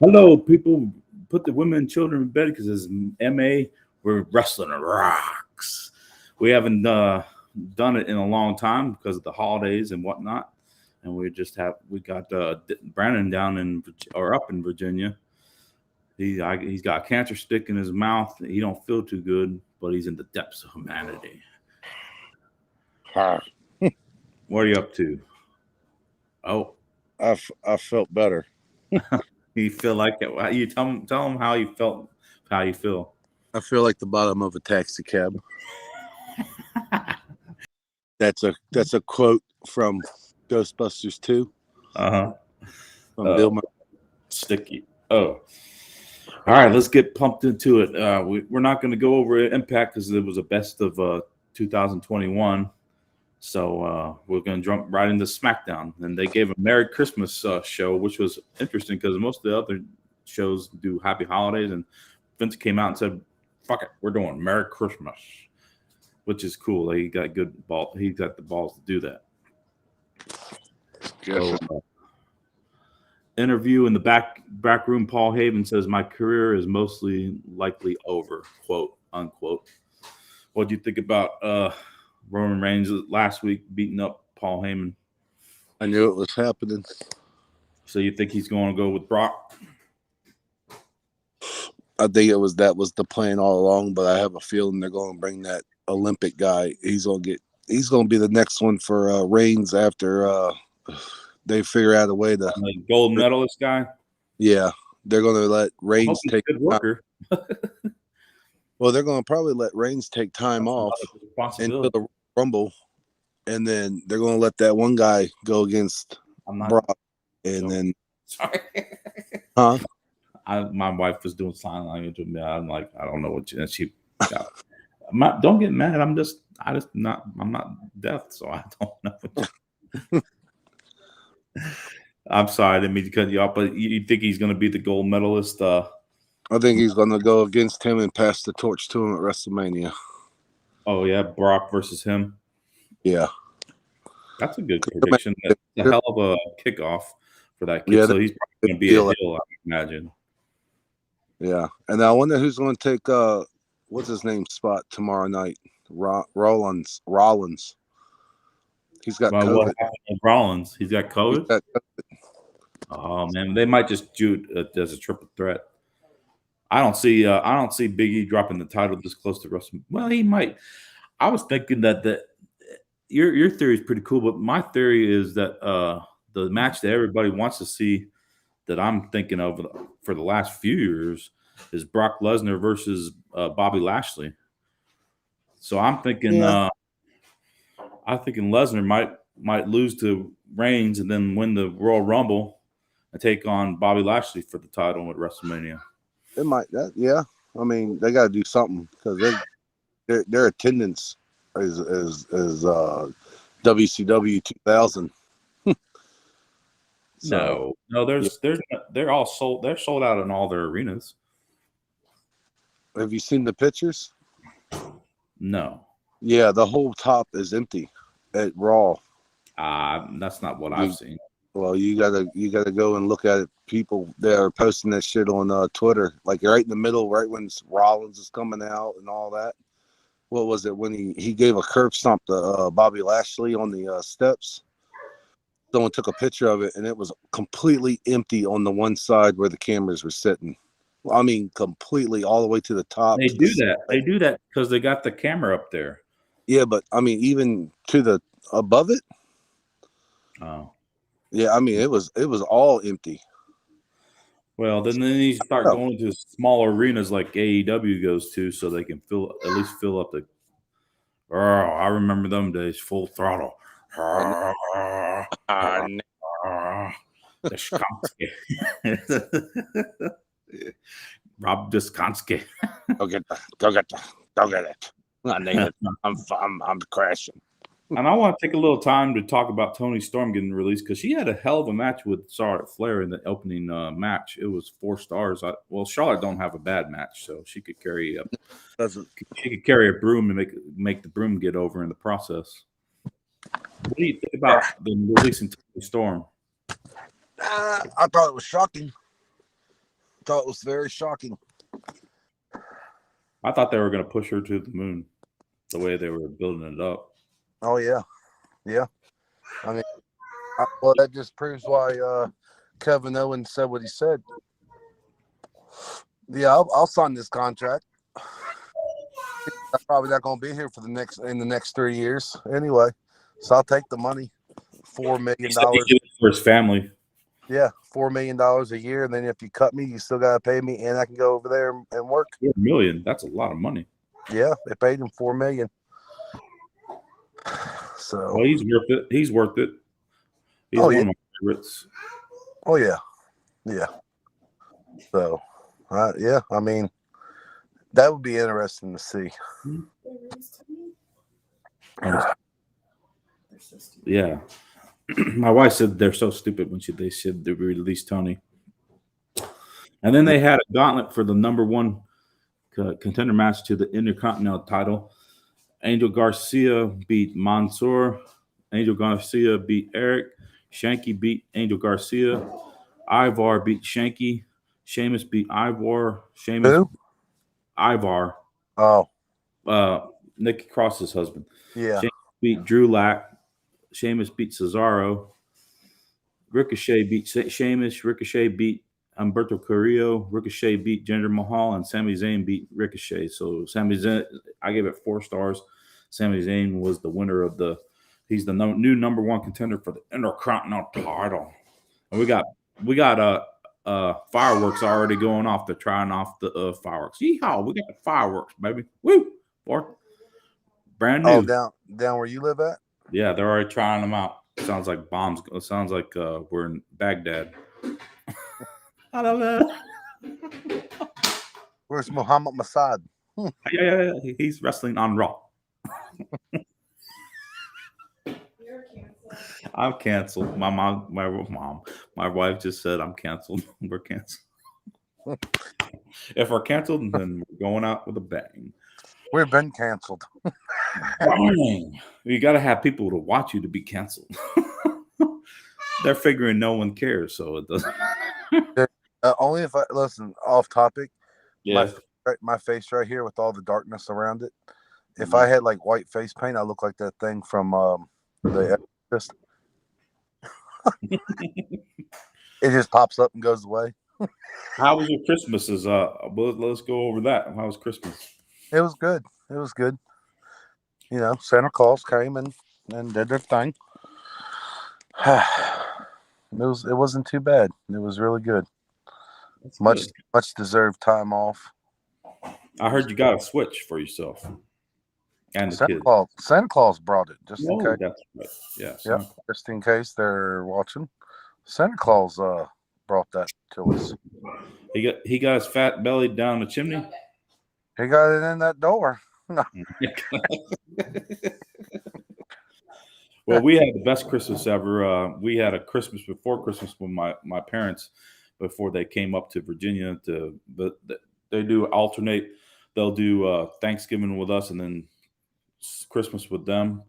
Hello, people. Put the women and children in bed because it's MA. We're wrestling rocks. We haven't done it in a long time because of the holidays and whatnot. And we got Brandon down or up in Virginia. He's got a cancer stick in his mouth. He don't feel too good, but he's in the depths of humanity. Huh. What are you up to? Oh, I felt better. you feel like it? You tell him how you felt, how you feel. I feel like the bottom of a taxi cab. That's a quote from Ghostbusters 2 Uh-huh. from Bill Murray. Sticky. Oh. All right, let's get pumped into it. We're not going to go over Impact because it was a best of 2021. So we're going to jump right into SmackDown. And they gave a Merry Christmas show, which was interesting because most of the other shows do Happy Holidays. And Vince came out and said, fuck it, we're doing Merry Christmas, which is cool. He got He got the balls to do that. Yes. So, interview in the back room, Paul Heyman says, my career is mostly likely over, quote unquote. What do you think about Roman Reigns last week beating up Paul Heyman? I knew it was happening. So you think he's going to go with Brock? I think that was the plan all along, but I have a feeling they're going to bring that Olympic guy. He's going to be the next one for Reigns after they figure out a way to the gold medalist guy. Yeah, they're going to let Reigns take good worker. Well, they're going to probably let Reigns take time off into the Rumble, and then they're going to let that one guy go against Brock, and then sorry, huh? My wife was doing sign language with me. I'm like, I don't know what she got. Don't get mad. I'm not deaf, so I don't know. I'm sorry, I didn't mean to cut you off, but you think he's going to be the gold medalist? I think he's going to go against him and pass the torch to him at WrestleMania. Oh yeah, Brock versus him. Yeah, that's a good prediction. That's a hell of a kickoff for that kid. Yeah, so he's probably going to be a heel, I imagine. Yeah, and I wonder who's going to take what's his name spot tomorrow night? Rollins. He's got COVID. What happened with Rollins? He's got COVID. Oh man, they might just do it as a triple threat. I don't see Big E dropping the title this close to WrestleMania. Well, he might. I was thinking that your theory is pretty cool, but my theory is that the match that everybody wants to see, that I'm thinking of for the last few years, is Brock Lesnar versus Bobby Lashley. So I'm thinking, I'm thinking Lesnar might lose to Reigns and then win the Royal Rumble and take on Bobby Lashley for the title at WrestleMania. It might, yeah. I mean, they got to do something because their attendance is WCW 2000. So, no, they're all sold. They're sold out in all their arenas. Have you seen the pictures? No. Yeah, the whole top is empty at Raw. That's not what I've seen. Well, you gotta go and look at it. People that are posting that shit on Twitter, like right in the middle, right when Rollins is coming out and all that. What was it when he gave a curb stomp to Bobby Lashley on the steps? Someone took a picture of it, and it was completely empty on the one side where the cameras were sitting. I mean, completely all the way to the top. They do that. They do that because they got the camera up there. Yeah, but I mean, even to the above it. Oh. Yeah, I mean, it was all empty. Well, then you start going to smaller arenas like AEW goes to, so they can at least fill up the. Oh, I remember them days, Full Throttle. Deskonski. Rob Deskonski. Go get it. I'm crashing. And I want to take a little time to talk about Toni Storm getting released because she had a hell of a match with Charlotte Flair in the opening match. It was 4 stars. Charlotte don't have a bad match, so she could carry a broom and make the broom get over in the process. What do you think about them releasing Toni Storm? I thought it was shocking. thought it was very shocking. I thought they were going to push her to the moon the way they were building it up. Oh yeah, yeah. I mean, well, that just proves why Kevin Owens said what he said. Yeah, I'll sign this contract. I'm probably not going to be here for in the next 3 years anyway, so I'll take the money. $4 million for his family. Yeah, $4 million a year, and then if you cut me, you still got to pay me, and I can go over there and work. $4 million. That's a lot of money. Yeah, they paid him $4 million. So, well, he's worth it. He's worth it. He's one of my favorites. Oh yeah, yeah. So, yeah. I mean, that would be interesting to see. Yeah. My wife said they're so stupid when they said they released Tony. And then they had a gauntlet for the number one contender match to the Intercontinental title. Angel Garcia beat Mansoor. Angel Garcia beat Eric. Shanky beat Angel Garcia. Ivar beat Shanky. Sheamus beat Ivar. Who? Ivar. Oh. Nikki Cross's husband. Yeah. Sheamus beat Drew Lack. Sheamus beat Cesaro. Ricochet beat Sheamus. Ricochet beat Humberto Carrillo. Ricochet beat Jinder Mahal. And Sami Zayn beat Ricochet. So Sami Zayn, I gave it 4 stars. Sami Zayn was the winner of he's the new number one contender for the Intercontinental title. And we got fireworks already going off. They're trying off the fireworks. Yeehaw, we got the fireworks, baby. Woo! Brand new. Oh, down where you live at? Yeah, they're already trying them out. Sounds like bombs. It sounds like we're in Baghdad. I don't know. Where's Muhammad Masad? Yeah, he's wrestling on Raw. I'm canceled. My wife just said I'm canceled. We're canceled. If we're canceled, then we're going out with a bang. We've been canceled. You got to have people to watch you to be canceled. They're figuring no one cares, so it doesn't. Only if I listen. Off topic. Yeah. My face right here with all the darkness around it. If I had like white face paint, I look like that thing from the Exorcist. It just pops up and goes away. How was your Christmases? Let's go over that. How was Christmas? It was good. It was good. You know, Santa Claus came and did their thing. It wasn't too bad. It was really good. That's much good. Deserved time off. I heard you got a Switch for yourself and the kids. Santa Claus brought it just in case. That's right. Yeah. Yep. Just in case they're watching. Santa Claus brought that to us. He got his fat belly down the chimney. He got it in that door. Well, we had the best Christmas ever. We had a Christmas before Christmas with my parents before they came up to Virginia. They do alternate. They'll do Thanksgiving with us and then Christmas with them,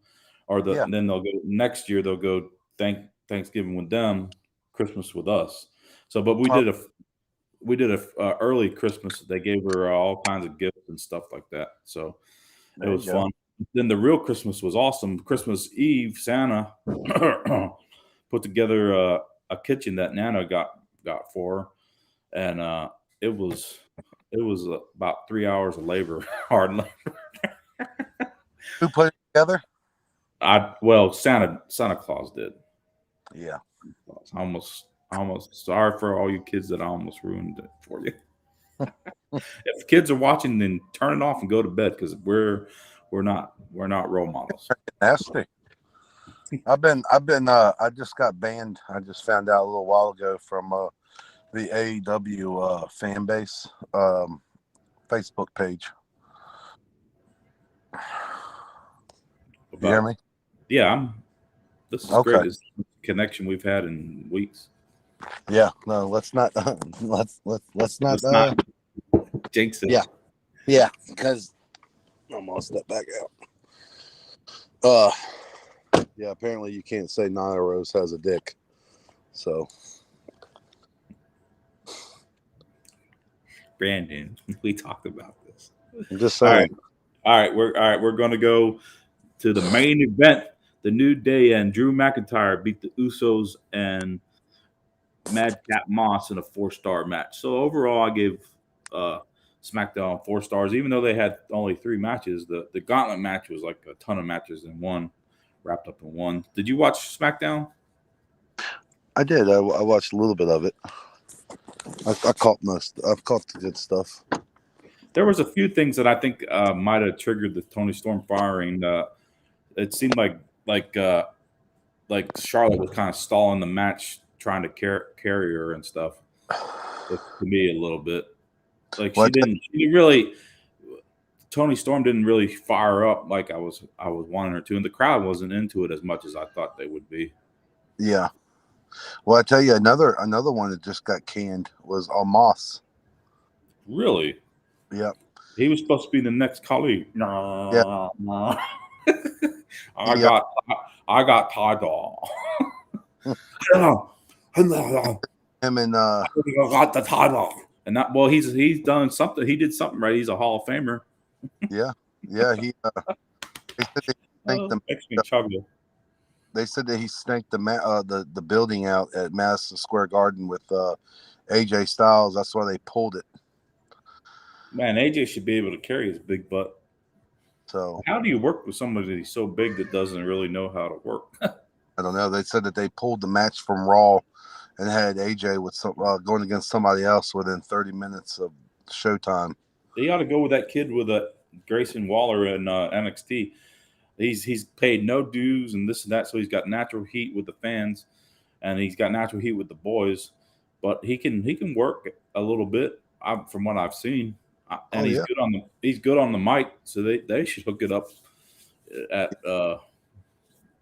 and then they'll go next year. They'll go Thanksgiving with them, Christmas with us. So, but we did a early Christmas. They gave her all kinds of gifts and stuff like that. So it was fun. Then the real Christmas was awesome. Christmas Eve, Santa put together a kitchen that Nana got for her, and it was about 3 hours of labor, hard labor. Who put it together? Santa Claus did. Yeah. Almost sorry for all you kids that I almost ruined it for you. If kids are watching, then turn it off and go to bed because we're not role models. Nasty. I just got banned. I just found out a little while ago from the AEW fan base Facebook page. You hear me? Yeah, this is okay. Greatest connection we've had in weeks. Yeah, no, let's not jinx it. Yeah, because I'm gonna step back out. Yeah, apparently you can't say Nyla Rose has a dick. So Brandon, we talked about this. I'm just All saying. right. We're gonna go to the main event. The New Day and Drew McIntyre beat the Usos and Madcap Moss in a 4-star match. So overall, I gave SmackDown 4 stars, even though they had only 3 matches. The Gauntlet match was like a ton of matches in one, wrapped up in one. Did you watch SmackDown? I did. I watched a little bit of it. I caught most. I've caught the good stuff. There was a few things that I think might have triggered the Tony Storm firing. It seemed like Charlotte was kind of stalling the match, trying to carry her and stuff. To me, a little bit. Like she didn't really. Tony Storm didn't really fire up like I was wanting her to, and the crowd wasn't into it as much as I thought they would be. Yeah. Well, I tell you, another one that just got canned was Moss. Really? Yep. He was supposed to be the next Khali. No. I got title. Him and I got the title. And that, well, he's done something. He did something right. He's a Hall of Famer. Yeah. He. Makes me chuckle. They said that he snaked the building out at Madison Square Garden with AJ Styles. That's why they pulled it. Man, AJ should be able to carry his big butt. So how do you work with somebody so big that doesn't really know how to work? I don't know. They said that they pulled the match from Raw and had AJ with going against somebody else within 30 minutes of showtime. They ought to go with that kid with Grayson Waller in NXT. He's paid no dues and this and that, so he's got natural heat with the fans, and he's got natural heat with the boys. But he can work a little bit from what I've seen, and he's good on the mic. So they should hook it up at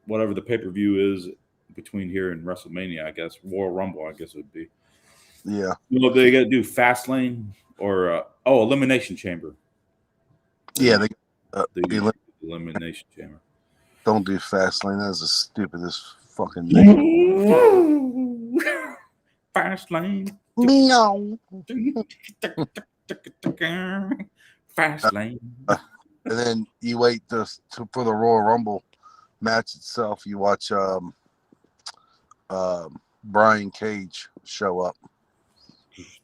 whatever the pay-per-view is between here and WrestleMania. I guess Royal Rumble. I guess it would be. Yeah. You know, they got to do Fastlane or Elimination Chamber. Yeah, the Elimination Chamber. Don't do Fastlane. That's the stupidest fucking name. Fastlane. Meow. Fastlane. And then you wait for the Royal Rumble match itself. You watch Brian Cage show up.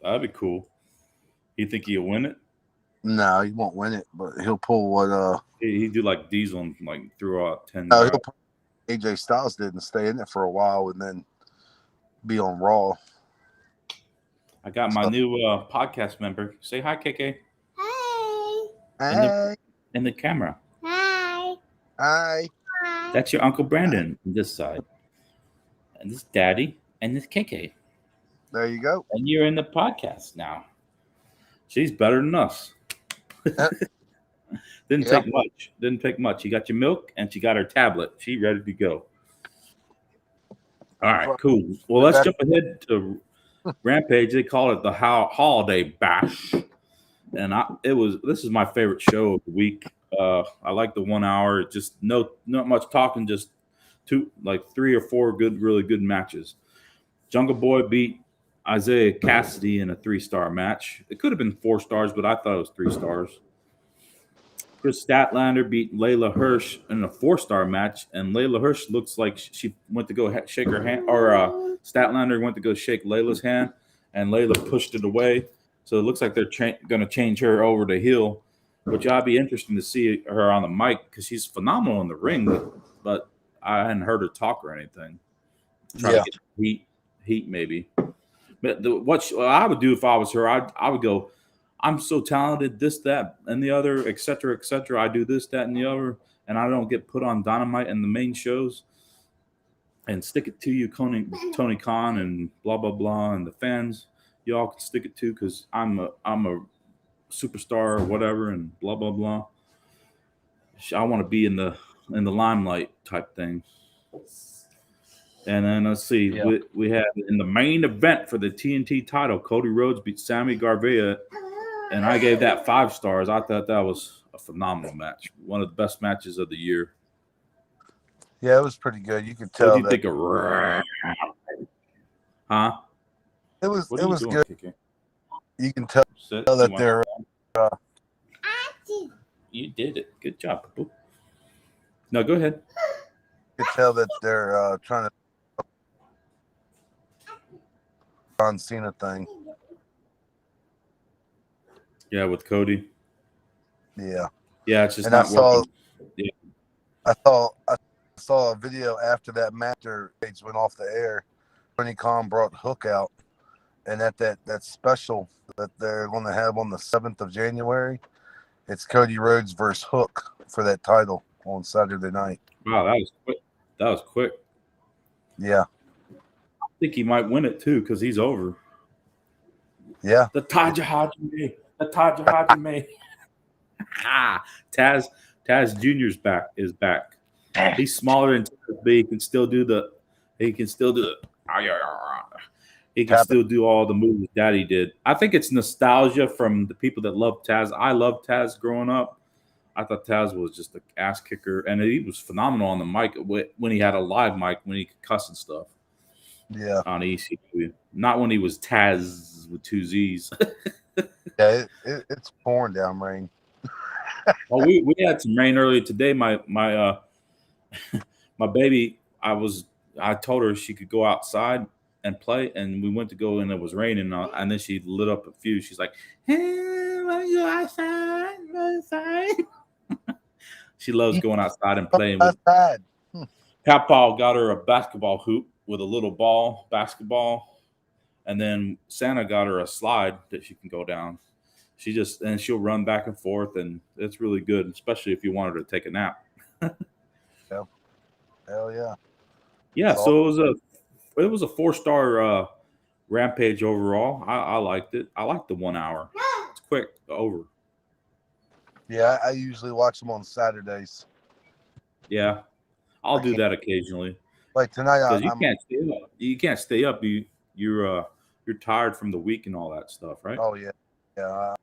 That'd be cool. You think he'll win it? No, he won't win it, but he'll pull what he do like Diesel and like threw out 10. No, he'll pull AJ Styles did and stay in it for a while and then be on Raw. I got my new podcast member. Say hi, KK. Hi. In the camera. Hi. Hi. That's your Uncle Brandon on this side. And this Daddy and this KK. There you go. And you're in the podcast now. She's better than us. Didn't take much. You got your milk and she got her tablet. She ready to go. All right, cool. Well, let's jump ahead to Rampage. They call it the Holiday Bash. And this is my favorite show of the week. I like the 1 hour. Just not much talking, just 3 or 4 really good matches. Jungle Boy beat Isaiah Cassidy in a 3-star match. It could have been 4 stars, but I thought it was 3 stars. Chris Statlander beat Layla Hirsch in a 4-star match, and Layla Hirsch looks like she went to go shake her hand, or Statlander went to go shake Layla's hand, and Layla pushed it away. So it looks like they're going to change her over to heel, which I'd be interesting to see her on the mic because she's phenomenal in the ring, but I hadn't heard her talk or anything. Try to get heat maybe. But what I would do if I was her, I would go, I'm so talented, this, that, and the other, et cetera, et cetera. I do this, that, and the other, and I don't get put on Dynamite and the main shows. And stick it to you, Tony Khan, and blah, blah, blah, and the fans. Y'all can stick it to because I'm a superstar or whatever, and blah, blah, blah. I want to be in the limelight type thing. And then let's see, we have in the main event for the TNT title, Cody Rhodes beat Sammy Guevara, and I gave that 5 stars. I thought that was a phenomenal match, one of the best matches of the year. Yeah, it was pretty good. You could tell. What do you think of? Huh? It was doing, good. Kiki? You can tell Sit. know that they're You did it. Good job, Poo. No, go ahead. you can tell that they're trying to John Cena thing. Yeah, with Cody. Yeah. Yeah, it's just And not working. Yeah. I saw a video after that match page went off the air. Tony Khan brought Hook out, and that special that they're going to have on the 7th of January, it's Cody Rhodes versus Hook for that title on Saturday night. Wow, that was quick. That was quick. Yeah. I think he might win it too because he's over. Yeah. The Taja Hajime. The Taja Hajime. Taz Jr.'s back. He's smaller than Taz, but he can still do all the moves Daddy did. I think it's nostalgia from the people that love Taz. I loved Taz growing up. I thought Taz was just an ass kicker, and he was phenomenal on the mic when he had a live mic, when he could cuss and stuff. Yeah. On ECW. Not when he was Taz with 2 Z's. Yeah, it's pouring down rain. Well, we had some rain earlier today. My baby, I told her she could go outside and play, and we went to go, and it was raining, and then she lit up a fuse. She's like, "Hey, want to go outside? Go outside?" She loves going outside and playing. Paul got her a basketball hoop with a little basketball, and then Santa got her a slide that she can go down. She'll run back and forth, and it's really good, especially if you want her to take a nap. Hell yeah. Yeah, so it was a 4-star Rampage overall. I liked it. I liked the 1 hour. It's quick, over. Yeah, I usually watch them on Saturdays. Yeah, I'll do that occasionally. Like tonight, because you can't stay up. You can't stay up. You're tired from the week and all that stuff, right? Oh yeah, yeah.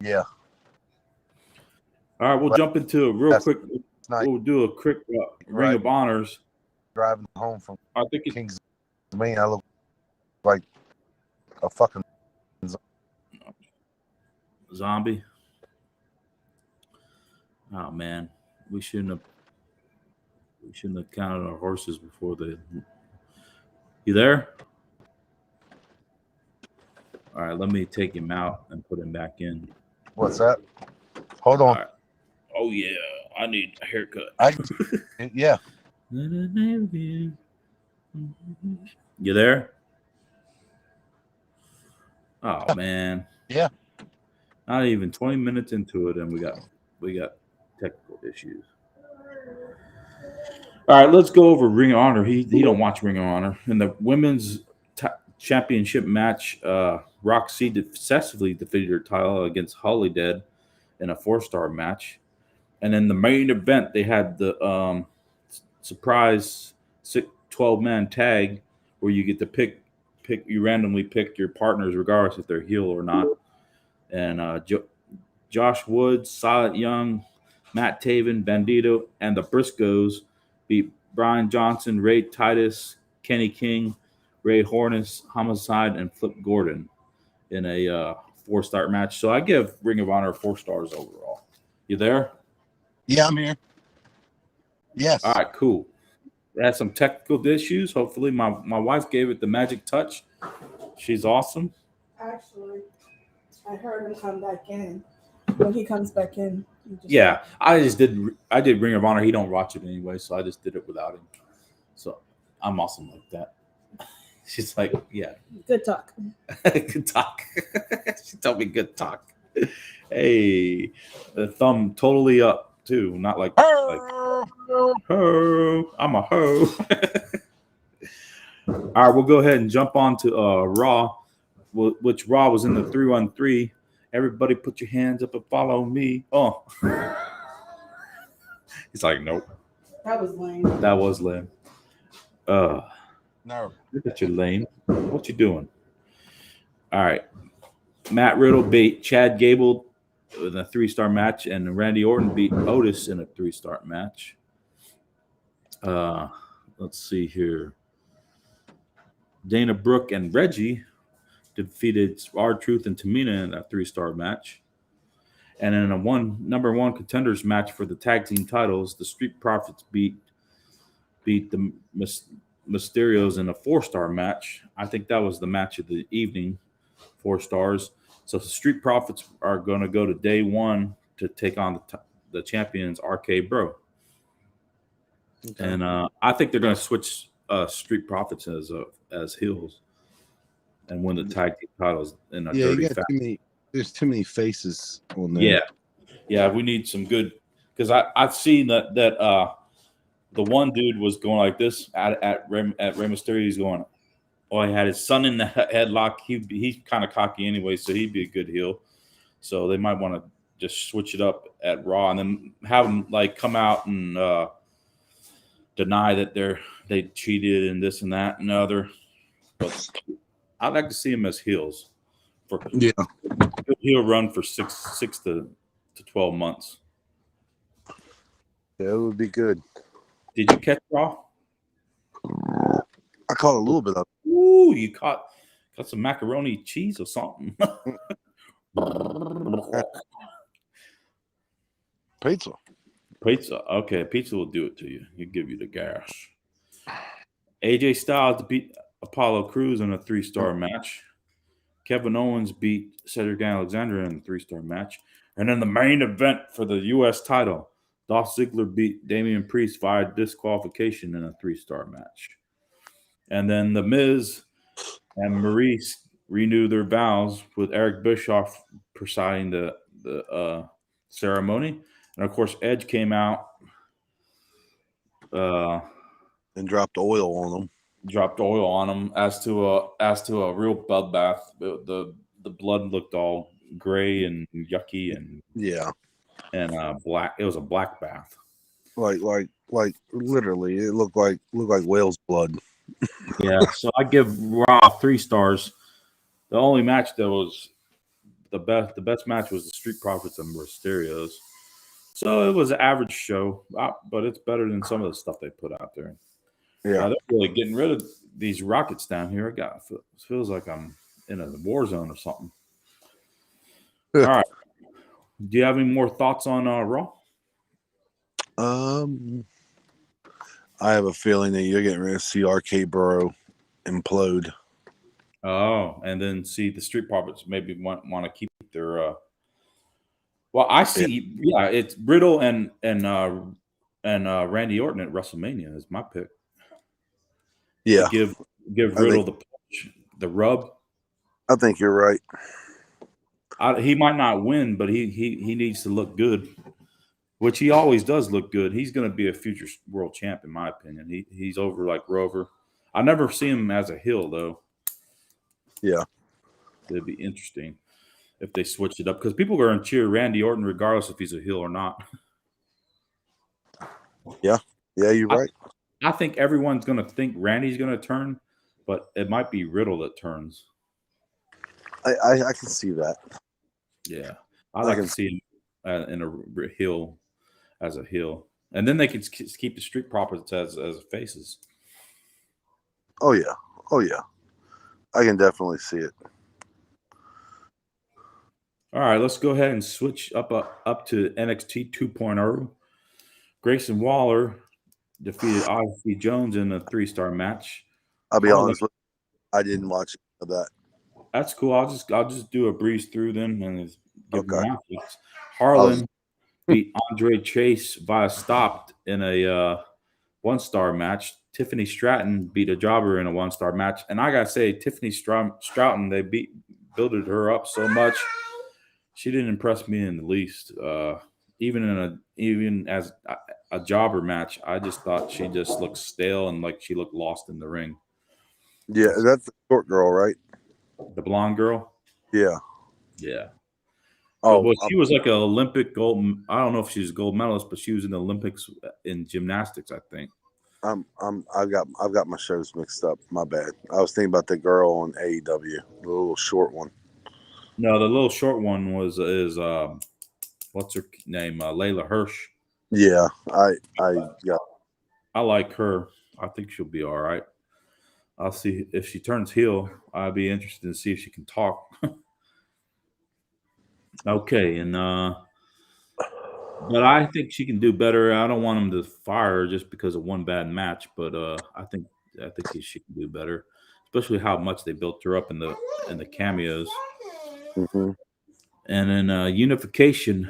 Yeah. All right, we'll jump into a real quick. We'll do a quick Ring of Honors. Driving home from I think Kings Dominion, I look like a fucking zombie. Oh man, we shouldn't have counted our horses before they. You there? All right, let me take him out and put him back in. What's that? Hold on. Right. Oh yeah, I need a haircut. Yeah. You there? Oh man. Yeah. Not even 20 minutes into it, and we got technical issues. All right, let's go over Ring of Honor. He don't watch Ring of Honor. In the women's championship match, Roxy successfully defeated her title against Holidead in a 4-star match. And in the main event, they had the surprise 12-man tag where you get to pick. You randomly pick your partners regardless if they're heel or not. And Josh Woods, Silent Young, Matt Taven, Bandito, and the Briscoes beat Brian Johnson, Ray Titus, Kenny King, Ray Hornus, Homicide, and Flip Gordon in a 4-star match. So I give Ring of Honor 4 stars overall. You there? Yeah, I'm here. Yes. All right, cool. We had some technical issues. Hopefully my wife gave it the magic touch. She's awesome. Actually, I heard him come back in. When he comes back in, I did Ring of Honor. He don't watch it anyway, so I just did it without him. So I'm awesome like that. She's like, yeah. Good talk. Good talk. She told me good talk. Hey, the thumb totally up too, not like ho. I'm a ho. All right, we'll go ahead and jump on to Raw, which Raw was in the 3-on-3. Everybody put your hands up and follow me. Oh. He's like, nope. That was lame. That was lame. No. Look at you, lame. What you doing? All right. Matt Riddle beat Chad Gable in a 3-star match, and Randy Orton beat Otis in a 3-star match. Let's see here. Dana Brooke and Reggie defeated R-Truth and Tamina in a 3-star match. And in a number one contenders match for the tag team titles, the Street Profits beat the Mysterios in a 4-star match. I think that was the match of the evening, 4 stars. So the Street Profits are going to go to day 1 to take on the champions, RK Bro. Okay. And I think they're going to switch Street Profits as heels and win the tag team titles in a dirty fashion. There's too many faces on there. Yeah, we need some good, because I've seen that the one dude was going like this at Rey Mysterio. He's going, oh, he had his son in the headlock. He's kind of cocky anyway, so he'd be a good heel. So they might want to just switch it up at Raw and then have him like come out and deny that they cheated and this and that and other. But I'd like to see him as heels for good heel run for six to 12 months. Yeah, it would be good. Did you catch Raw? I caught a little bit of it. Ooh, you caught some macaroni cheese or something. Pizza. Okay, pizza will do it to you. He'll give you the gas. AJ Styles beat Apollo Crews in a 3-star match. Kevin Owens beat Cedric Alexander in a 3-star match. And then the main event for the U.S. title, Dolph Ziggler beat Damian Priest via disqualification in a 3-star match. And then The Miz and Maurice renew their vows with Eric Bischoff presiding the ceremony. And, of course, Edge came out. And dropped oil on them. As to a real bloodbath. The blood looked all gray and yucky and black. It was a black bath. Like literally, it looked like whale's blood. Yeah, so I give Raw 3 stars. The only match that was the best match was the Street Profits and Mysterios. So it was an average show, but it's better than some of the stuff they put out there. Yeah, they're really getting rid of these rockets down here. It feels like I'm in a war zone or something. All right. Do you have any more thoughts on Raw? I have a feeling that you're getting ready to see RK Bro implode. Oh, and then see the Street Profits maybe want to keep their. Well, I see. Yeah, it's Riddle and Randy Orton at WrestleMania is my pick. Yeah, give Riddle the push, the rub. I think you're right. He might not win, but he needs to look good, which he always does look good. He's going to be a future world champ, in my opinion. He's over like Rover. I never see him as a heel though. Yeah, it'd be interesting if they switch it up because people are going to cheer Randy Orton regardless if he's a heel or not. Yeah, you're right. I think everyone's going to think Randy's going to turn, but it might be Riddle that turns. I can see that. Yeah, I like to see him in a heel as a heel, and then they could keep the Street Profits as faces. Oh yeah, I can definitely see it. All right, let's go ahead and switch up to NXT 2.0. Grayson Waller defeated Odyssey Jones in a 3-star match. I'll be honest with you, I didn't watch that. That's cool. I'll just do a breeze through them and give them matches. Harlan beat Andre Chase via stopped in a 1-star match. Tiffany Stratton beat a jobber in a 1-star match. And I gotta say, Tiffany Stratton, they builded her up so much. She didn't impress me in the least. Even as a jobber match, I just thought she just looked stale and like she looked lost in the ring. Yeah, that's the short girl, right? The blonde girl? Yeah. Oh, but she was like an Olympic gold. I don't know if she's a gold medalist, but she was in the Olympics in gymnastics, I think. I've got my shows mixed up. My bad. I was thinking about the girl on AEW, the little short one. No, the little short one is what's her name? Layla Hirsch. Yeah, I like her. I think she'll be all right. I'll see if she turns heel. I'd be interested to see if she can talk. Okay, and but I think she can do better. I don't want him to fire her just because of one bad match, but I think she can do better, especially how much they built her up in the cameos. Mm-hmm. And then unification,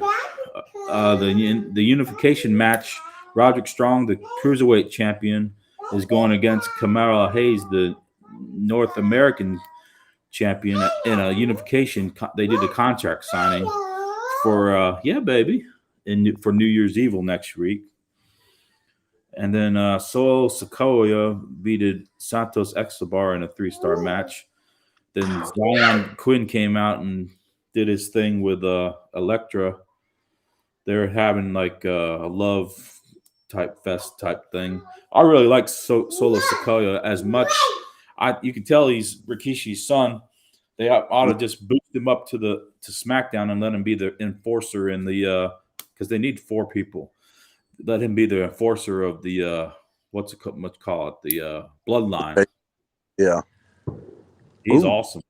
the unification match. Roderick Strong, the cruiserweight champion, is going against Kamala Hayes, the North American champion, in a unification. They did a contract signing for baby, for New Year's Evil next week. And then Solo Sikoa beat Santos Escobar in a 3-star match. Then Zion Quinn came out and did his thing with Elektra. They're having like a love type fest type thing. I really like Solo Sikoa as much. You can tell he's Rikishi's son. They ought to just boost him up to SmackDown and let him be the enforcer in the because they need 4 people. Let him be the enforcer of the what's it called? The bloodline. Yeah, he's awesome.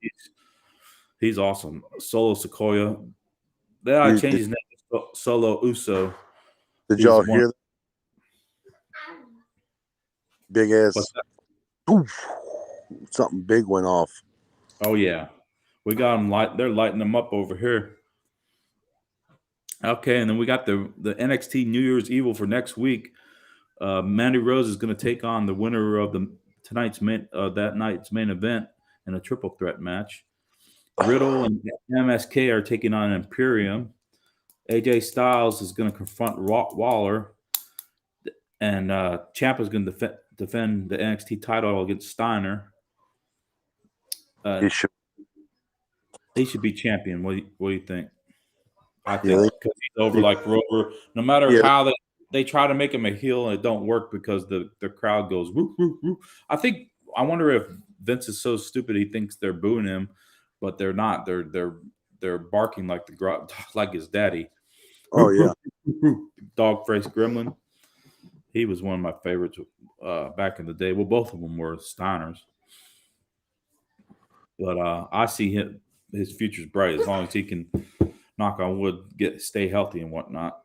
He's awesome. Solo Sikoa. They ought to change his name to Solo Uso. Did y'all hear that? Big ass. Oof, something big went off. Oh yeah, we got them they're lighting them up over here. Okay, and then we got the NXT New Year's Evil for next week. Mandy Rose is going to take on the winner of that night's main event in a triple threat match. Riddle and MSK are taking on Imperium. AJ Styles is going to confront Waller, and Ciampa is going to defend the NXT title against Steiner. He should be champion. What do you think? I think because he's over like Rover. No matter how they try to make him a heel, and it don't work because the crowd goes whoop, whoop, whoop. I wonder if Vince is so stupid he thinks they're booing him, but they're not. They're barking like like his daddy. Oh yeah, dog face gremlin. He was one of my favorites back in the day. Well, both of them were Steiners, but I see his future's bright as long as he can, knock on wood, stay healthy and whatnot.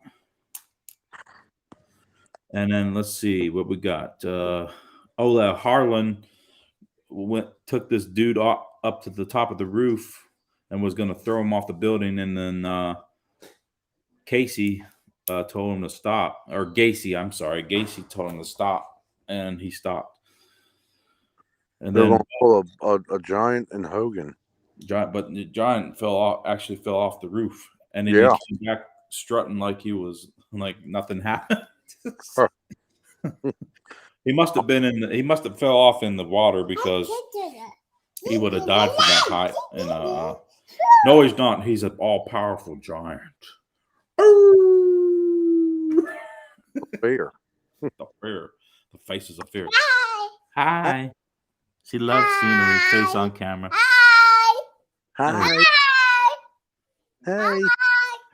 And then let's see what we got. Ola Harlan took this dude up to the top of the roof and was going to throw him off the building, and then Casey told him to stop, or Gacy. I'm sorry, Gacy told him to stop, and he stopped. And they're then going to pull a Giant and Hogan. But the Giant fell off the roof, and then he came back strutting like he was like nothing happened. He must have fell off in the water because he would have died from that height. And no, he's not. He's an all-powerful giant. Fear. The fear. The faces of fear. Hi. She loves seeing her face on camera. Hi. Hey.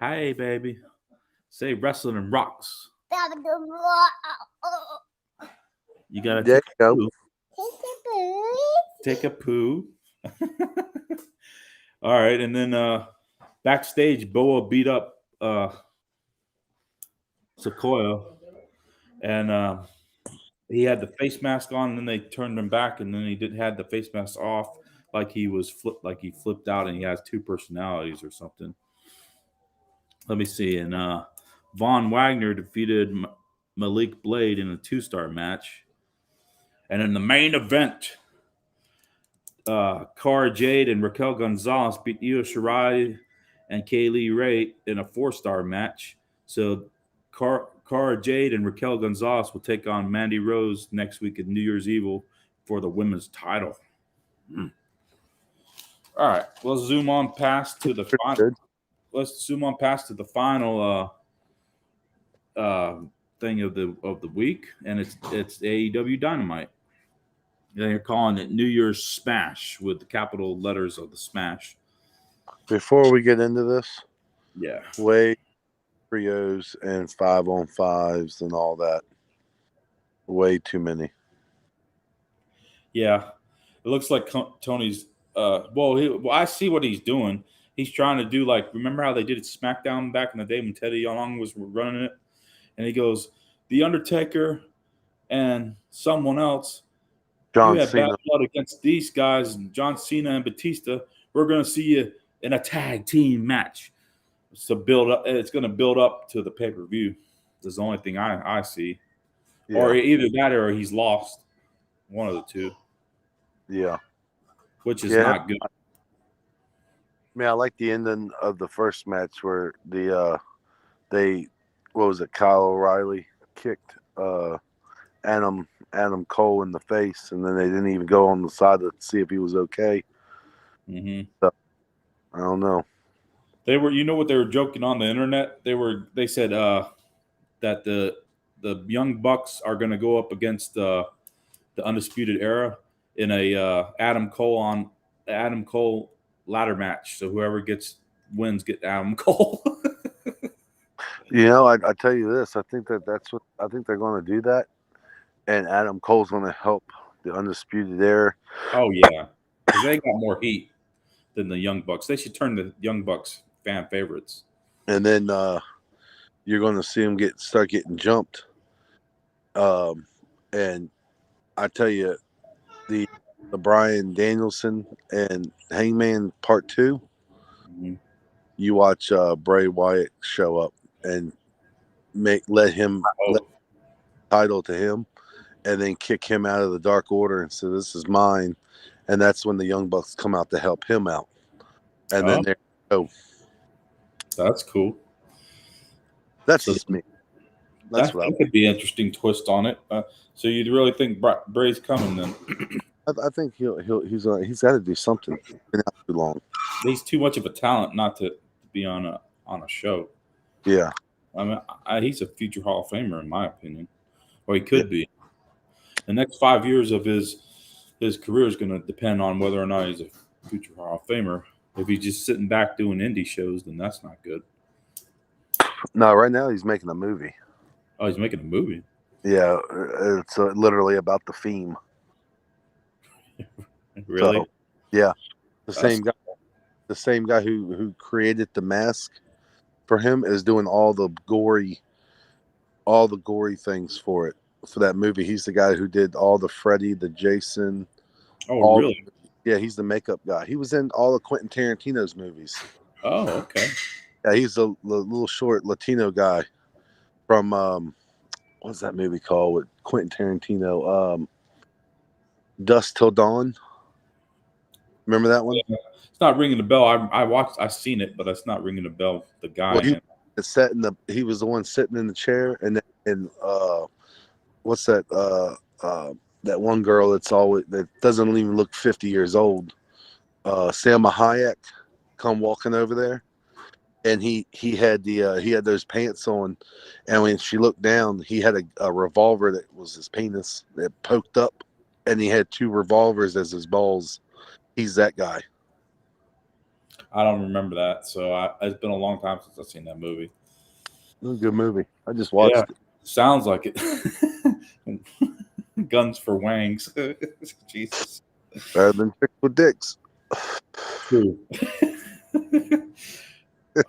Hey, baby. Say wrestling and rocks. You gotta take a poo. All right, and then backstage, Boa beat up Sikoa, and he had the face mask on, and then they turned him back, and then he had the face mask off, like he flipped out, and he has 2 personalities or something. Let me see, and Von Wagner defeated Malik Blade in a 2-star match. And in the main event, Cara Jade and Raquel Gonzalez beat Io Shirai and Kaylee Ray in a 4-star match. So Cara Jade and Raquel Gonzalez will take on Mandy Rose next week at New Year's Evil for the women's title. All right, let's zoom on past to the final. Let's zoom on past to the final thing of the week, and it's AEW Dynamite. They're calling it New Year's Smash with the capital letters of the Smash. Before we get into this, way trios and 5-on-5s and all that. Way too many. Yeah, It looks like Tony's. Well, I see what he's doing. He's trying to do like, remember how they did it SmackDown back in the day when Teddy Long was running it, and he goes, "The Undertaker and someone else. John You have bad Cena. blood against these guys, John Cena and Batista. We're going to see you in a tag team match. So build up. It's going to build up to the pay per view. That's the only thing I see. Yeah. Or either that, or he's lost. One of the two, Yeah. which is Yeah. not good. I mean, I like the ending of the first match where Kyle O'Reilly kicked Adam Cole in the face, and then they didn't even go on the side to see if he was okay. Mm-hmm. So, I don't know. They were, you know what they were joking on the internet? They said that the Young Bucks are going to go up against the Undisputed Era in a Adam Cole ladder match. So whoever wins get Adam Cole. You know, I tell you this. I think that's what I think they're going to do that, and Adam Cole's going to help the Undisputed Era. Oh yeah, because they got more heat than the Young Bucks. They should turn the Young Bucks fan favorites. And then you're going to see them start getting jumped. And I tell you, the Bryan Danielson and Hangman Part 2. Mm-hmm. You watch Bray Wyatt show up and let title to him, and then kick him out of the Dark Order and say, "This is mine," and that's when the Young Bucks come out to help him out, and then there you go. That's cool. That's just me. That could be an interesting twist on it. So you really think Bray's coming then? I think he's got to do something. It's been out too long. He's too much of a talent not to be on a show. Yeah, I mean, he's a future Hall of Famer in my opinion, or he could be. The next 5 years of his career is going to depend on whether or not he's a future Hall of Famer. If he's just sitting back doing indie shows, then that's not good. No, right now he's making a movie. Oh, he's making a movie. Yeah, it's literally about the Theme. Really? So, yeah, the same guy who created the mask for him is doing all the gory things for that movie. He's the guy who did all the Freddy, the Jason. Oh, really? Yeah, he's the makeup guy. He was in all of Quentin Tarantino's movies. Oh, okay. Yeah, he's a little short Latino guy from what's that movie called with Quentin Tarantino? Dusk Till Dawn. Remember that one? Yeah. It's not ringing a bell. I've seen it, but it's not ringing a bell. The guy. Well, he was the one sitting in the chair, and what's that? That one girl that doesn't even look 50 years old. Salma Hayek come walking over there, and he had those pants on, and when she looked down, he had a revolver that was his penis that poked up, and he had 2 revolvers as his balls. He's that guy. I don't remember that, so it's been a long time since I've seen that movie. It was a good movie. I just watched it. Sounds like it. Guns for wangs. Jesus. Better than chicks with dicks. True.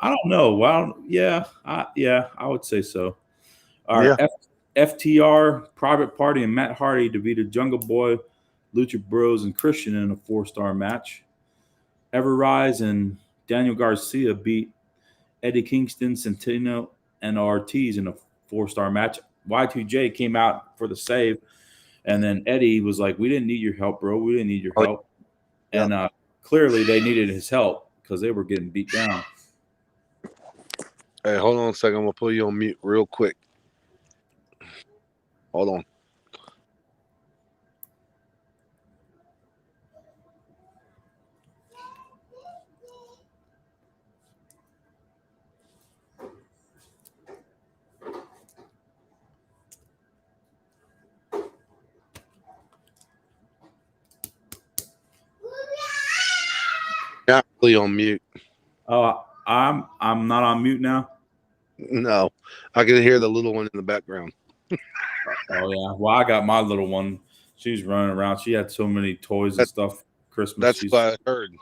I don't know. Well, yeah, I would say so. All right, FTR, Private Party, and Matt Hardy defeated Jungle Boy, Lucha Bros, and Christian in a 4-star match. Everrise and Daniel Garcia beat Eddie Kingston, Santino, and Ortiz in a 4-star match. Y2J came out for the save, and then Eddie was like, "We didn't need your help, bro. We didn't need your help." Yeah. And clearly they needed his help because they were getting beat down. Hey, hold on a second. I'm going to put you on mute real quick. Hold on. Not really on mute. Oh, I'm not on mute now. No, I can hear the little one in the background. Oh yeah. Well, I got my little one. She's running around. She had so many toys and stuff. Christmas. That's what I heard.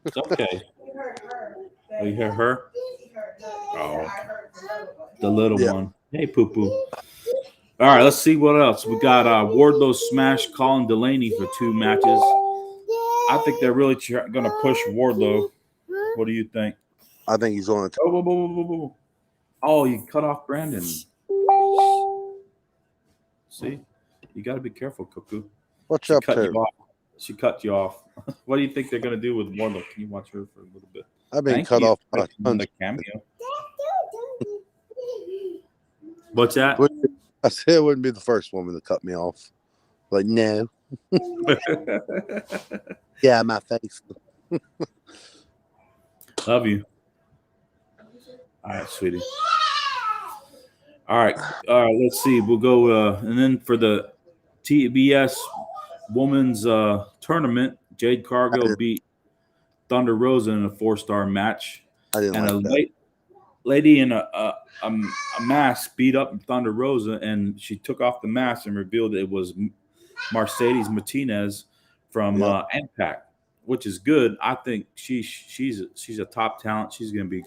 It's okay. Oh, you hear her? Oh, the little one. Hey, poo poo. All right, let's see what else. We got Wardlow smash Colin Delaney for 2 matches. I think they're really going to push Wardlow. What do you think? I think he's on the Oh, you cut off Brandon. See? You got to be careful, Cuckoo. What's up, Terry? She cut you off. What do you think they're going to do with Wardlow? Can you watch her for a little bit? I've been cut off by the cameo. What's that? I said it wouldn't be the first woman to cut me off. Like, no. Yeah, my face. Love you. All right, sweetie. All right. Let's see. We'll go, and then for the TBS Women's Tournament, Jade Cargill beat Thunder Rosa in a 4-star match. I didn't and like that. Lady in a mask beat up Thunder Rosa, and she took off the mask and revealed it was Mercedes Martinez from Impact, which is good. I think she's a top talent. She's going to be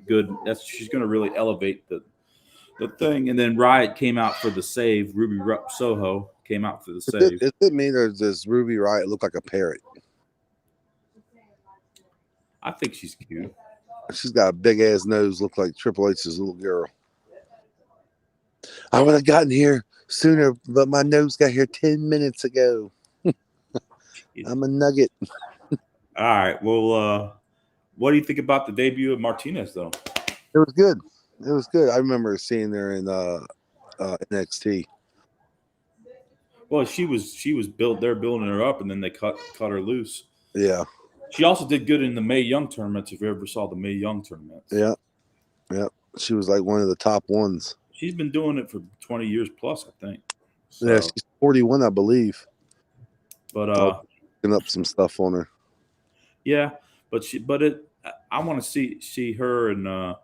good. She's going to really elevate the thing. And then Riot came out for the save. Ruby Soho came out for the save. Does it mean does Ruby Riot look like a parrot? I think she's cute. She's got a big ass nose, look like Triple H's little girl. I would have gotten here sooner, but my nose got here 10 minutes ago. I'm a nugget. All right. Well, what do you think about the debut of Martinez, though? It was good. It was good. I remember seeing her in NXT. Well, she was built. They're building her up, and then they cut her loose. Yeah. She also did good in the Mae Young tournaments. If you ever saw the Mae Young tournaments, yeah. She was like one of the top ones. She's been doing it for 20 years plus, I think. So, yeah, she's 41, I believe. But looking up some stuff on her. Yeah, I want to see her and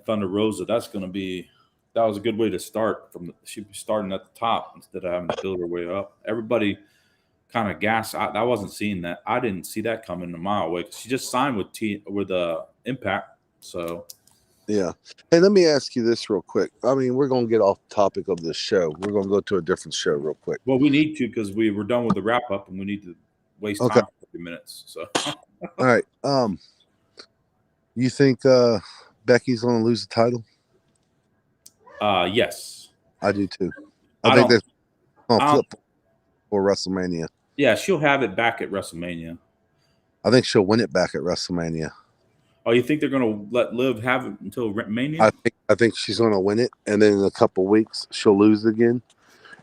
Thunder Rosa. That was a good way to start. She'd be starting at the top instead of having to build her way up. Everybody kind of gassed. I wasn't seeing that. I didn't see that coming a mile away. She just signed with Impact. So yeah. Hey, let me ask you this real quick. I mean, we're gonna get off topic of this show. We're gonna go to a different show real quick. Well, we need to because we were done with the wrap up, and we need to waste time for a few minutes. So all right. You think Becky's gonna lose the title? Yes. I do too. I think that's gonna flip for WrestleMania. Yeah, she'll have it back at WrestleMania. I think she'll win it back at WrestleMania. Oh, you think they're going to let Liv have it until Mania? I think she's going to win it, and then in a couple of weeks she'll lose again.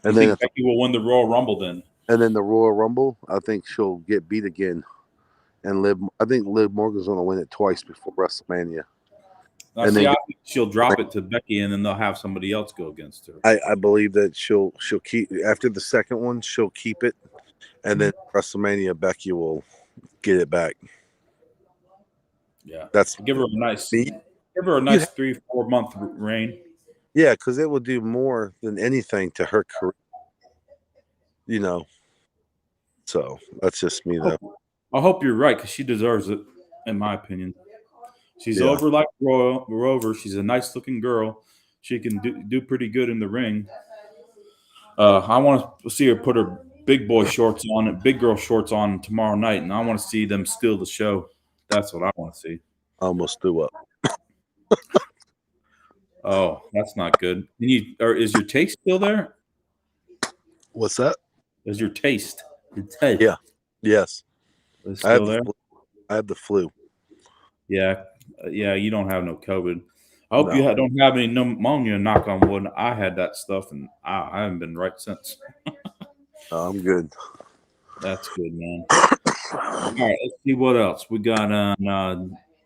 And then Becky will win the Royal Rumble then. And then the Royal Rumble, I think she'll get beat again. And I think Liv Morgan's going to win it twice before WrestleMania. I think she'll drop it to Becky, and then they'll have somebody else go against her. I believe that she'll keep after the second one. She'll keep it, and then WrestleMania Becky will get it back. Yeah, that's give her a nice 3-4 month reign. Yeah, because it will do more than anything to her career. You know, so that's just me though. I hope you're right because she deserves it, in my opinion. She's over like Rover. She's a nice looking girl. She can do pretty good in the ring. I want to see her put her big boy shorts on and big girl shorts on tomorrow night, and I want to see them steal the show. That's what I want to see. I almost threw up. Oh, that's not good. Is your taste still there? What's that? Is your taste? Yeah. Yes. It's still there? I have the flu. Yeah. You don't have no COVID. I hope you don't have any pneumonia, knock on wood. I had that stuff, and I haven't been right since. I'm good. That's good, man. All right, let's see what else. We got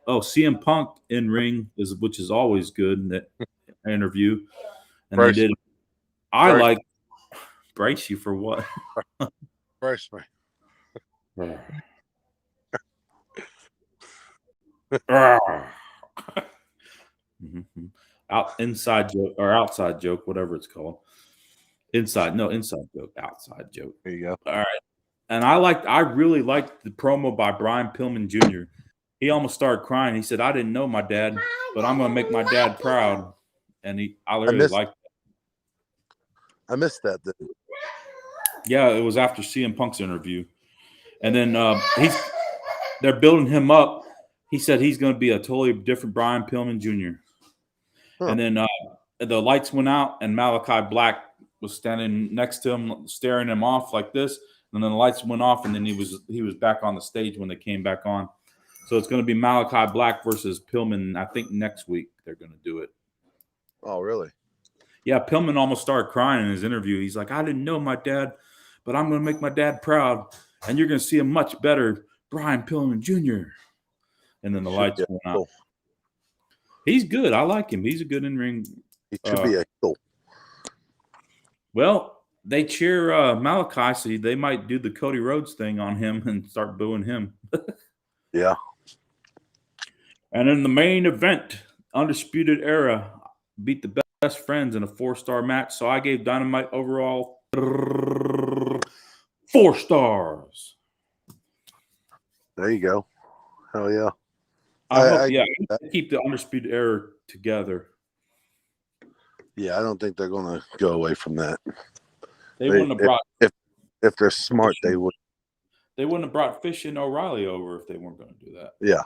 CM Punk in ring, which is always good in that interview. And Brace they did. I like brace you for what? Brace me. Inside joke or outside joke, whatever it's called. Inside joke, outside joke. There you go. All right. And I really liked the promo by Brian Pillman Jr. He almost started crying. He said, "I didn't know my dad, but I'm going to make my dad proud." And I really liked it. I missed that. Yeah, it was after CM Punk's interview. And then they're building him up. He said he's going to be a totally different Brian Pillman Jr. Huh. And then the lights went out, and Malachi Black was standing next to him, staring him off like this. And then the lights went off, and then he was back on the stage when they came back on. So it's going to be Malachi Black versus Pillman. I think next week they're going to do it. Oh, really? Yeah, Pillman almost started crying in his interview. He's like, "I didn't know my dad, but I'm going to make my dad proud, and you're going to see a much better Brian Pillman Jr." And then the lights went out. He's good. I like him. He's a good in-ring. He should be a heel. Well, they cheer Malachi, so they might do the Cody Rhodes thing on him and start booing him. Yeah. And in the main event, Undisputed Era beat the Best Friends in a 4-star match. So I gave Dynamite overall 4 stars. There you go. Hell yeah. I hope keep the Undisputed Era together. Yeah, I don't think they're going to go away from that. They wouldn't have brought if they're smart, they would. They wouldn't have brought Fish and O'Reilly over if they weren't going to do that. Yeah.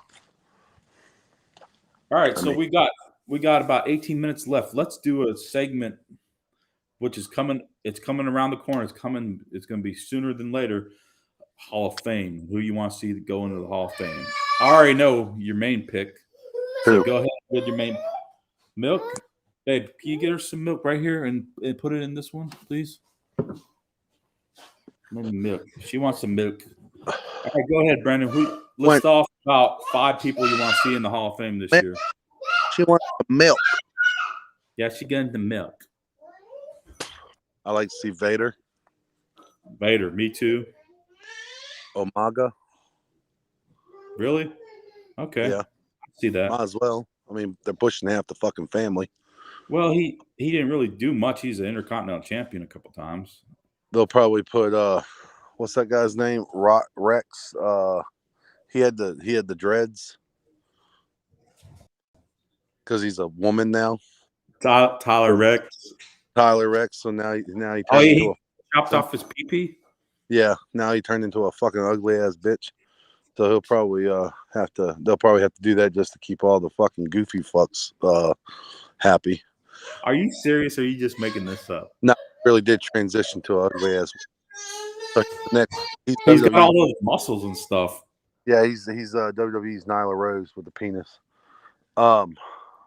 All right, so we got about 18 minutes left. Let's do a segment which is coming. It's coming around the corner. It's coming. It's going to be sooner than later. Hall of Fame. Who you want to see go into the Hall of Fame? I already know your main pick. So go ahead with your main milk. Babe, can you get her some milk right here and put it in this one, please? Milk. She wants some milk. All right, go ahead, Brandon. List off about 5 people you want to see in the Hall of Fame this year. She wants milk. Yeah, she getting the milk. I like to see Vader. Vader, me too. Umaga. Really? Okay. Yeah. I see that. Might as well. I mean, they're pushing half the fucking family. Well, he didn't really do much. He's an Intercontinental Champion a couple times. They'll probably put what's that guy's name? Rex. He had the dreads because he's a woman now. Tyler Rex. Tyler Rex. So now he chopped off his pee-pee. Yeah, now he turned into a fucking ugly ass bitch. So he'll probably they'll probably have to do that just to keep all the fucking goofy fucks happy. Are you serious or are you just making this up? No, really did transition to an ugly ass. So he's got all those muscles and stuff. Yeah, he's WWE's Nyla Rose with the penis. I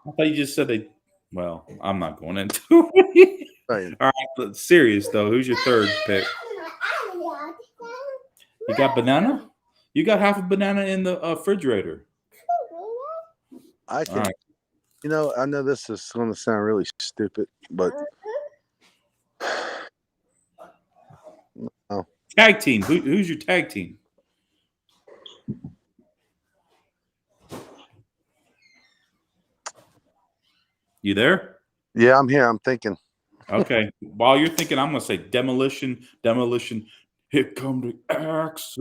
thought you just said they. Well, I'm not going into it. All right, but serious though. Who's your third pick? You got banana? You got half a banana in the refrigerator. I can. Right. You know, I know this is going to sound really stupid, but no. Tag team. Who's your tag team? You there? Yeah, I'm here. I'm thinking. Okay. While you're thinking, I'm going to say Demolition. Here come the Axe.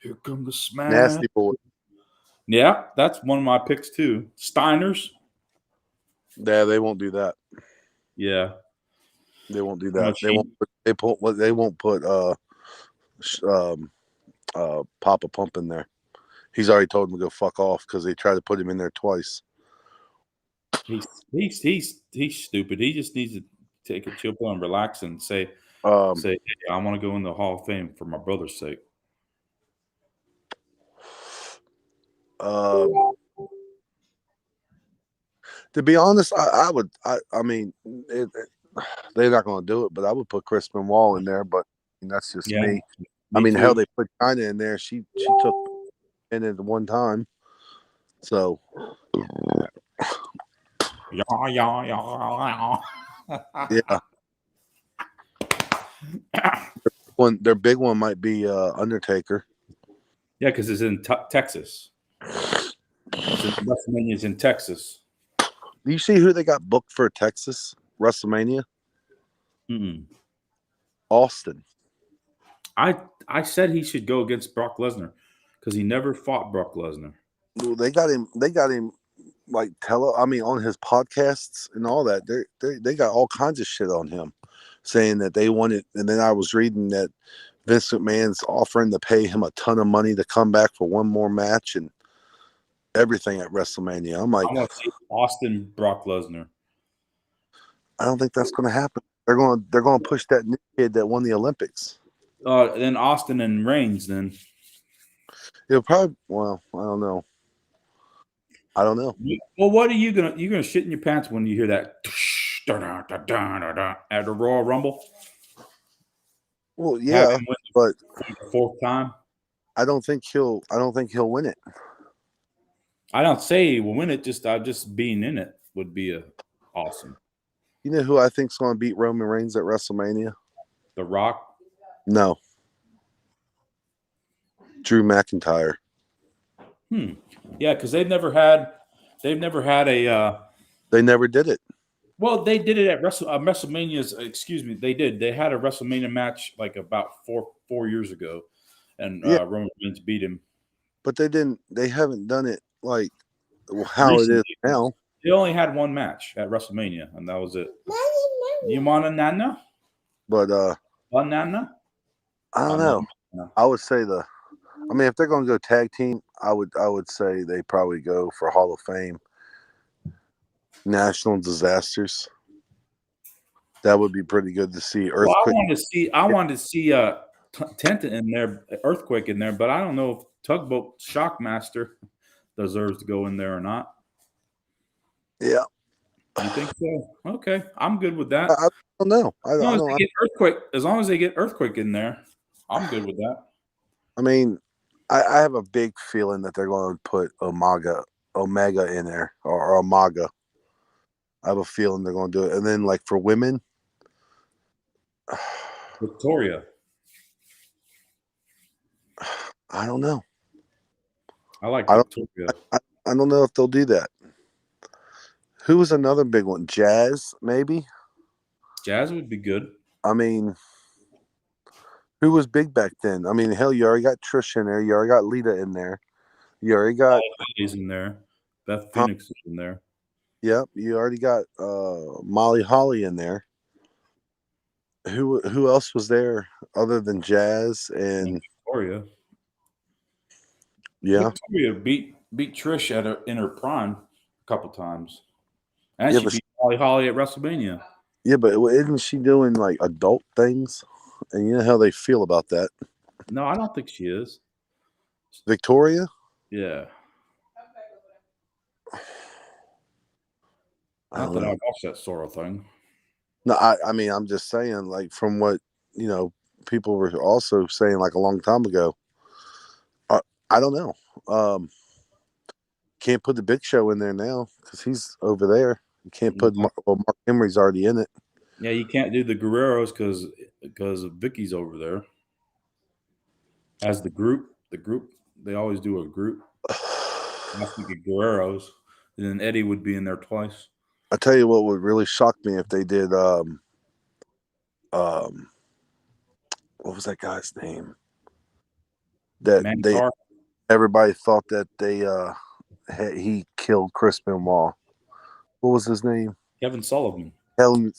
Here come the Smash. Nasty Boy. Yeah, that's one of my picks too. Steiners. Yeah, they won't do that. Yeah, they won't do that. They won't put Papa Pump in there. He's already told him to go fuck off because they tried to put him in there twice. He's stupid. He just needs to take a chill pill and relax and say, hey, I want to go in the Hall of Fame for my brother's sake. To be honest, I would. I mean, they're not going to do it, but I would put Chris Benoit in there. But that's just me. I mean, hell, they put China in there. She took in at one time. So. Yeah. Their big one might be Undertaker. Yeah, because it's in Texas. WrestleMania's in Texas. Do you see who they got booked for Texas WrestleMania? Mm-mm. Austin. I said he should go against Brock Lesnar because he never fought Brock Lesnar. Well, they got him. Like on his podcasts and all that. They got all kinds of shit on him, saying that they wanted. And then I was reading that Vince McMahon's offering to pay him a ton of money to come back for one more match and everything at WrestleMania. I'm like, I want to see Austin Brock Lesnar. I don't think that's going to happen. They're going to push that new kid that won the Olympics. Then Austin and Reigns. Then It'll probably. Well, I don't know. Well, what are you gonna shit in your pants when you hear that at the Royal Rumble? Well, yeah, but for the fourth time. I don't think he'll win it. I don't say he will win it. Just being in it would be awesome. You know who I think's going to beat Roman Reigns at WrestleMania? The Rock? No. Drew McIntyre. Yeah, because they've never had a. They never did it. Well, they did it at WrestleMania's. Excuse me, they did. They had a WrestleMania match like about four years ago, and Roman Reigns beat him. But they didn't. They haven't done it like how recently. It is now. They only had one match at WrestleMania, and that was it. You want a nana? But banana? I don't know. I would say if they're going to go tag team, I would say they probably go for Hall of Fame. National Disasters. That would be pretty good to see. Earthquake. Well, I wanted to see Tenta in there, Earthquake in there, but I don't know if Tugboat Shockmaster deserves to go in there or not. Yeah. You think so? Okay, I'm good with that. I don't know. As long as they get Earthquake in there, I'm good with that. I mean, I have a big feeling that they're going to put Omega in there or Umaga. I have a feeling they're going to do it. And then, like, for women, Victoria. I don't know. I like Victoria. I don't know if they'll do that. Who was another big one? Jazz, maybe? Jazz would be good. I mean, who was big back then? I mean, hell, you already got Trish in there. You already got Lita in there. You already got... He's in there. Beth Phoenix is in there. Yep, you already got Molly Holly in there. Who else was there other than Jazz and Victoria? Yeah, Victoria beat Trish in her prime a couple times, and she beat Molly Holly at WrestleMania. Yeah, but isn't she doing like adult things? And you know how they feel about that. No, I don't think she is. Victoria? Yeah. Not that I watched that sort of thing. No, I mean, I'm just saying, like, from what, people were also saying, like, a long time ago. I don't know. Can't put the Big Show in there now because he's over there. You can't put Mark Henry's already in it. Yeah, you can't do the Guerreros because Vicky's over there. As the group, they always do a group. I think the Guerreros, and then Eddie would be in there twice. I tell you what would really shock me if they did what was that guy's name? Everybody thought that he killed Chris Benoit. What was his name? Kevin Sullivan.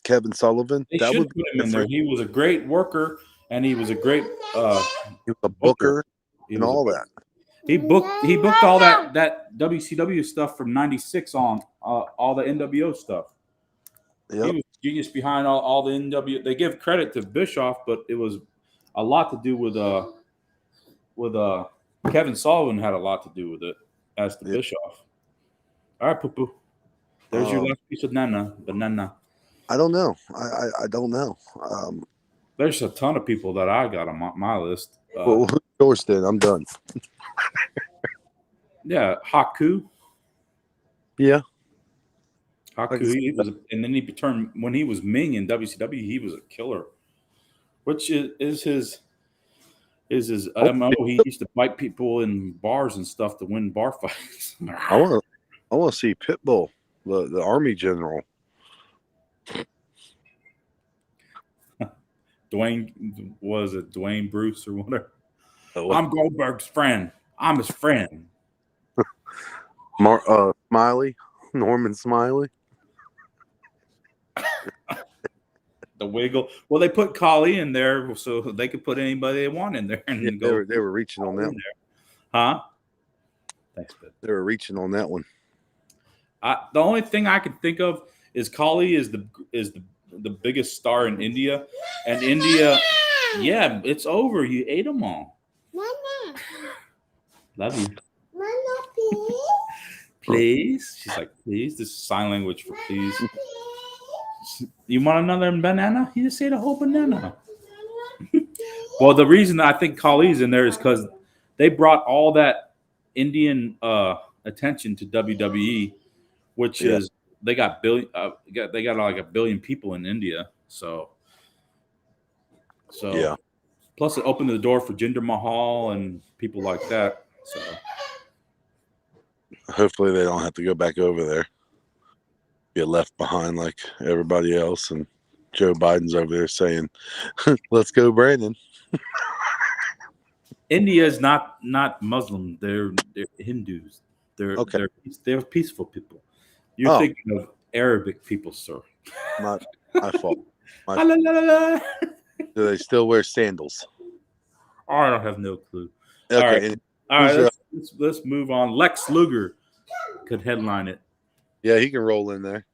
Kevin Sullivan. They should put him in there. He was a great worker, and he was a great he was a booker and all that. He booked all that WCW stuff from '96 on all the NWO stuff. Yep. He was genius behind all the NWO. They give credit to Bischoff, but it was a lot to do with Kevin Sullivan had a lot to do with it as the Bischoff. All right, Poo-Poo. There's your last piece of banana. I don't know. I don't know. There's a ton of people that I got on my list. Well, who's yours then? I'm done. Yeah, Haku. Yeah. Haku. And then he turned when he was Ming in WCW. He was a killer, which is his MO. He used to fight people in bars and stuff to win bar fights. I want to see Pitbull, the Army general. Dwayne Bruce or whatever? Oh, I'm Goldberg's friend. I'm his friend. Smiley, Norman Smiley. The Wiggle. Well, they put Kali in there so they could put anybody they want in there and They were reaching on that one. Huh? Thanks, Ben. They were reaching on that one. The only thing I can think of is Kali is the biggest star in India, and India. Yeah, it's over. You ate them all. Mama. Love you. Mama, please. Please. She's like, please. This is sign language for please. You want another banana? You just ate a whole banana. Well, the reason I think Kali's in there is because they brought all that Indian attention to WWE, which is they got like a billion people in India. So yeah. Plus, it opened the door for Jinder Mahal and people like that. So hopefully they don't have to go back over there, get left behind like everybody else, and Joe Biden's over there saying, "Let's go, Brandon." India is not Muslim. They're Hindus. They're peaceful people. You're thinking of Arabic people, sir. My fault. Do they still wear sandals? I don't have no clue. Okay. All right. Let's move on. Lex Luger could headline it. Yeah, he can roll in there.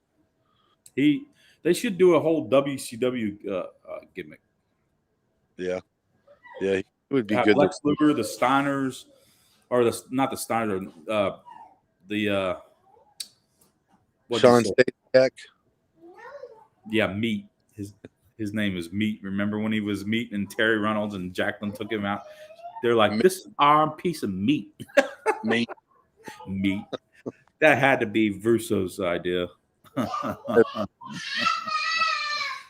They should do a whole WCW gimmick. Yeah, it would be good. Lex Luger, the Steiners, or not the Steiners, Sean Stasiak. Yeah, Meat. His name is Meat. Remember when he was Meat and Terry Reynolds and Jacqueline took him out? They're like, this is our piece of meat. Meat. That had to be Russo's idea.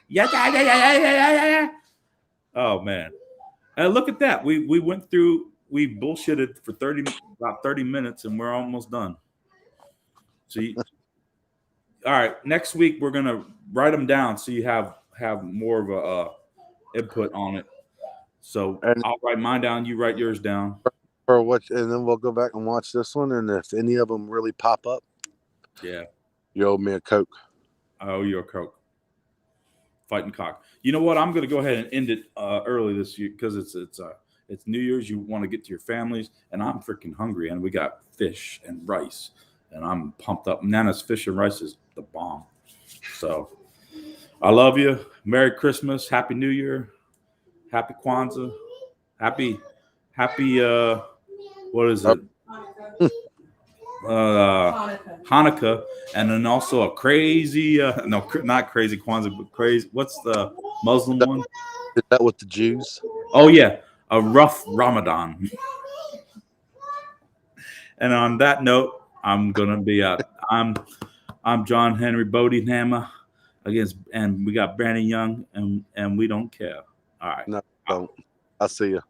Yeah. Oh man. Look at that. We went through, we bullshitted for about 30 minutes and we're almost done. So all right, next week we're gonna write them down so you have more of a input on it. So I'll write mine down, you write yours down. Or what, and then we'll go back and watch this one, and if any of them really pop up, yeah, you owe me a Coke. I owe you a Coke. Fighting cock. You know what? I'm gonna go ahead and end it early this year because it's New Year's. You want to get to your families, and I'm freaking hungry, and we got fish and rice, and I'm pumped up. Nana's fish and rice is the bomb. So I love you. Merry Christmas. Happy New Year. Happy Kwanzaa. Happy what is it? Hanukkah. And then also a crazy no, not crazy Kwanzaa, but crazy. What's the Muslim one? Is that with the Jews? Oh yeah, a rough Ramadan. And on that note, I'm gonna be out. I'm John Henry Bodenhammer and we got Brandon Young, and we don't care. All right. No, don't. I'll see you.